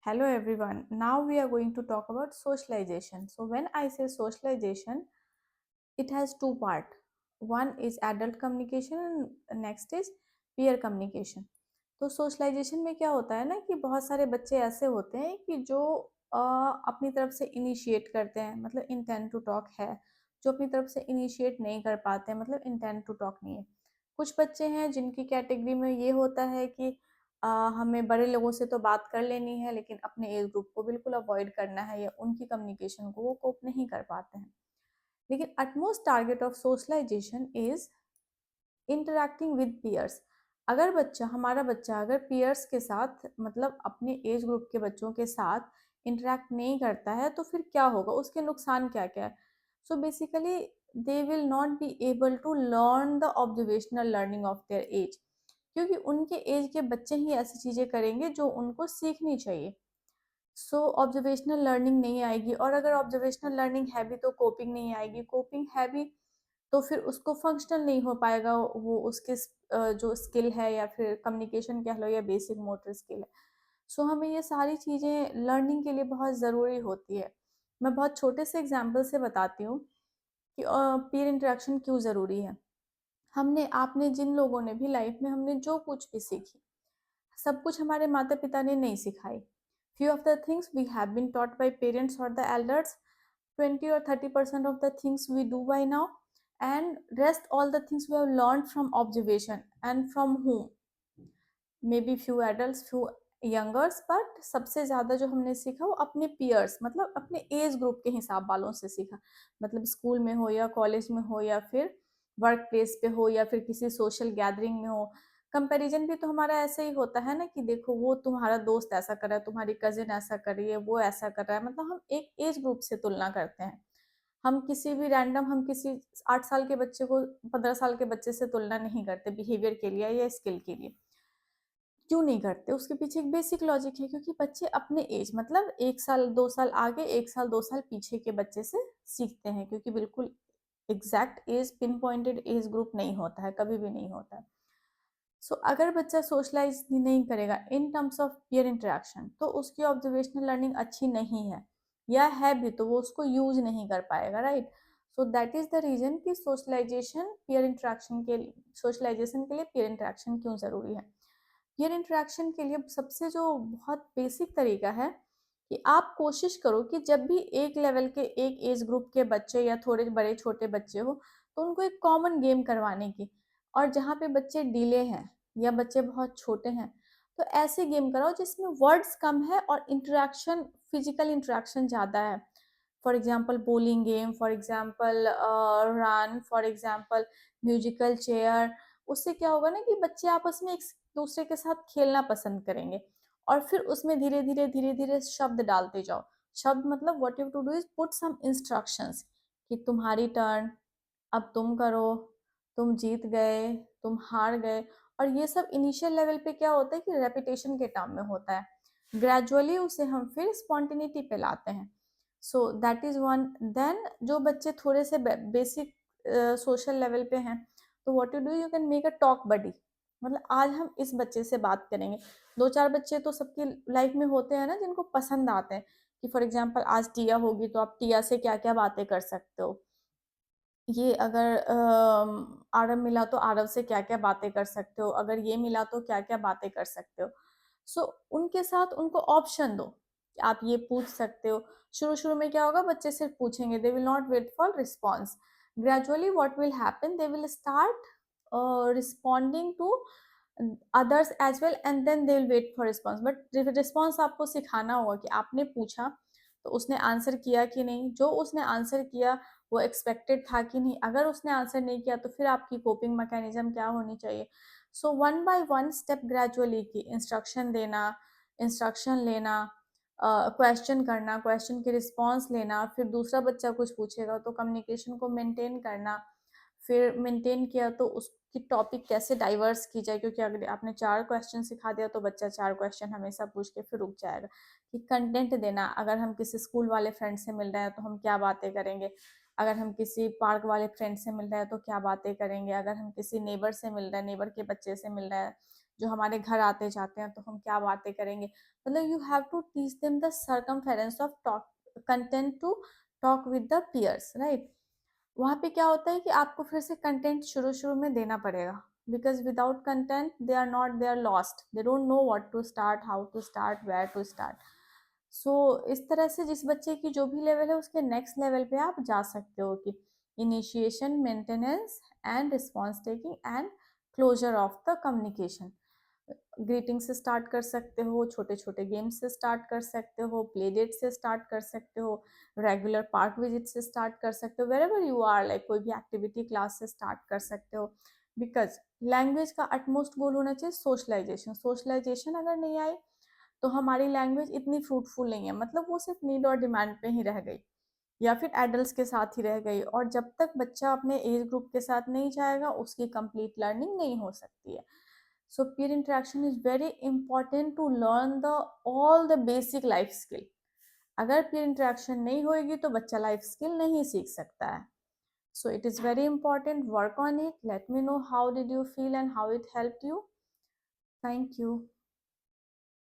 Hello everyone. Now we are going to talk about socialization. So when I say socialization, it has two part. One is adult communication and next is peer communication. तो socialisation में क्या होता है ना कि बहुत सारे बच्चे ऐसे होते हैं कि जो अपनी तरफ से इनिशिएट करते हैं, मतलब इंटेंट टू टॉक है। जो अपनी तरफ से इनिशिएट नहीं कर पाते हैं, मतलब इंटेंट टू टॉक नहीं है। कुछ बच्चे हैं जिनकी कैटेगरी में ये होता है कि हमें बड़े लोगों से तो बात कर लेनी है, लेकिन अपने एज ग्रुप को बिल्कुल अवॉइड करना है, या उनकी कम्युनिकेशन को वो कोप नहीं कर पाते हैं। लेकिन utmost target of socialisation is interacting with peers. अगर हमारा बच्चा अगर पीयर्स के साथ, मतलब अपने एज ग्रुप के बच्चों के साथ इंटरैक्ट नहीं करता है, तो फिर क्या होगा, उसके नुकसान क्या क्या है। So basically they will not be able to learn the observational learning of their age, क्योंकि उनके एज के बच्चे ही ऐसी चीज़ें करेंगे जो उनको सीखनी चाहिए। सो ऑब्जर्वेशनल लर्निंग नहीं आएगी, और अगर ऑब्जर्वेशनल लर्निंग है भी तो कोपिंग नहीं आएगी, कोपिंग है भी तो फिर उसको फंक्शनल नहीं हो पाएगा, वो उसके जो स्किल है या फिर कम्युनिकेशन कह लो या बेसिक मोटर स्किल है। सो हमें ये सारी चीज़ें लर्निंग के लिए बहुत ज़रूरी होती है। मैं बहुत छोटे से एग्जाम्पल से बताती हूँ कि पीयर इंटरेक्शन क्यों ज़रूरी है। हमने आपने जिन लोगों ने भी लाइफ में हमने जो कुछ भी सीखी, सब कुछ हमारे माता पिता ने नहीं सिखाई। Few of the things we have been taught by parents और the elders, 20 or 30% of the things we do by now, and rest all the things we have learned from observation, and from whom, maybe few adults, few youngers, but सबसे ज़्यादा जो हमने सीखा वो अपने peers, मतलब अपने एज ग्रुप के हिसाब वालों से सीखा। मतलब स्कूल में हो या कॉलेज में हो या फिर वर्क प्लेस पे हो या फिर किसी सोशल गैदरिंग में हो। कंपैरिजन भी तो हमारा ऐसे ही होता है ना कि देखो वो तुम्हारा दोस्त ऐसा कर रहा है, तुम्हारी कजिन ऐसा कर रही है, वो ऐसा कर रहा है, मतलब हम एक एज ग्रुप से तुलना करते हैं। हम किसी 8 साल के बच्चे को 15 साल के बच्चे से तुलना नहीं करते बिहेवियर के लिए या स्किल के लिए। क्यों नहीं करते? उसके पीछे एक बेसिक लॉजिक है, क्योंकि बच्चे अपने एज, मतलब 1 साल 2 साल आगे, 1 साल 2 साल पीछे के बच्चे से सीखते हैं, क्योंकि बिल्कुल exact age, pin pointed age group नहीं होता है, कभी भी नहीं होता है। अगर बच्चा सोशलाइज़ नहीं करेगा in terms of peer interaction, तो उसकी ऑब्जर्वेशनल लर्निंग अच्छी नहीं है, या है भी तो वो उसको यूज़ नहीं कर पाएगा, right? So that is the reason कि सोशलाइजेशन के लिए पीयर इंटरैक्शन क्यों ज़रूरी है। पीयर इंटरैक्शन के लिए सबसे जो बहुत बेसिक तरीका है कि आप कोशिश करो कि जब भी एक लेवल के, एक एज ग्रुप के बच्चे या थोड़े बड़े छोटे बच्चे हो, तो उनको एक कॉमन गेम करवाने की। और जहाँ पे बच्चे डीले हैं या बच्चे बहुत छोटे हैं, तो ऐसे गेम कराओ जिसमें वर्ड्स कम है और इंटरेक्शन, फिजिकल इंटरेक्शन ज़्यादा है। For example bowling game, for example run, for example musical chair. उससे क्या होगा ना कि बच्चे आपस में एक दूसरे के साथ खेलना पसंद करेंगे, और फिर उसमें धीरे धीरे शब्द डालते जाओ। शब्द मतलब what you to do is put some instructions कि तुम्हारी टर्न, अब तुम करो, तुम जीत गए, तुम हार गए। और ये सब इनिशियल लेवल पे क्या होता है कि रेपिटेशन के टर्म में होता है। ग्रेजुअली उसे हम फिर स्पॉन्टेनिटी पे लाते हैं। So that is one. Then जो बच्चे थोड़े से बेसिक सोशल लेवल पे हैं, तो what you do, you can make a talk buddy. मतलब आज हम इस बच्चे से बात करेंगे। दो चार बच्चे तो सबकी लाइफ में होते हैं ना जिनको पसंद आते हैं, कि फॉर एग्जाम्पल आज टिया होगी तो आप टिया से क्या क्या बातें कर सकते हो। ये अगर आरव मिला तो आरव से क्या-क्या बातें कर सकते हो, अगर ये मिला तो क्या-क्या बातें कर सकते हो। उनके साथ उनको ऑप्शन दो, कि आप ये पूछ सकते हो। शुरू-शुरू में क्या होगा, बच्चे सिर्फ पूछेंगे, they will not wait for response. Gradually what will happen, they will start responding to others as well, and then they will wait for response. But response आपको सिखाना होगा कि आपने पूछा, तो उसने आंसर किया कि नहीं, जो उसने आंसर किया वो एक्सपेक्टेड था कि नहीं। अगर उसने आंसर नहीं किया तो फिर आपकी कोपिंग मैकेनिज्म क्या होनी चाहिए। One by one step gradually की इंस्ट्रक्शन देना, इंस्ट्रक्शन लेना, क्वेश्चन करना, क्वेश्चन के रिस्पॉन्स लेना, फिर दूसरा बच्चा कुछ पूछेगा तो कम्युनिकेशन को मेंटेन करना। फिर मेंटेन किया तो उसकी टॉपिक कैसे डाइवर्स की जाए, क्योंकि अगर आपने 4 क्वेश्चन सिखा दिया तो बच्चा 4 क्वेश्चन हमेशा पूछ के फिर रुक जाएगा। कि कंटेंट देना, अगर हम किसी स्कूल वाले फ्रेंड से मिल रहे हैं तो हम क्या बातें करेंगे, अगर हम किसी पार्क वाले फ्रेंड से मिल रहे हैं तो क्या बातें करेंगे, अगर हम किसी नेबर से मिल रहे हैं, नेबर के बच्चे से मिल रहे हैं जो हमारे घर आते जाते हैं तो हम क्या बातें करेंगे, मतलब you have to teach them the circumference of talk content to talk with the peers, right. वहाँ पे क्या होता है कि आपको फिर से कंटेंट शुरू शुरू में देना पड़ेगा, because without content they are not, they are lost, they don't know what to start, how to start, where to start. So इस तरह से जिस बच्चे की जो भी लेवल है उसके नेक्स्ट लेवल पे आप जा सकते हो कि initiation, maintenance and response taking and closure of the communication. Greeting से स्टार्ट कर सकते हो, छोटे छोटे गेम्स से स्टार्ट कर सकते हो, प्ले डेट से स्टार्ट कर सकते हो, रेगुलर पार्क विजिट से स्टार्ट कर सकते हो, wherever you are, like कोई भी एक्टिविटी क्लास से स्टार्ट कर सकते हो। बिकॉज लैंग्वेज का अटमोस्ट गोल होना चाहिए सोशलाइजेशन। सोशलाइजेशन अगर नहीं आई तो हमारी लैंग्वेज इतनी फ्रूटफुल नहीं है, मतलब वो सिर्फ नीड और डिमांड पे ही रह गई या फिर एडल्ट के साथ ही रह गई, और जब तक बच्चा अपने एज ग्रुप के साथ नहीं जाएगा उसकी कंप्लीट लर्निंग नहीं हो सकती है। So peer interaction is very important to learn the all the basic life skill. अगर पीयर इंटरेक्शन नहीं होगी तो बच्चा लाइफ स्किल नहीं सीख सकता है। So it is very important, work on it, let me know how did you feel and how it help you. Thank you.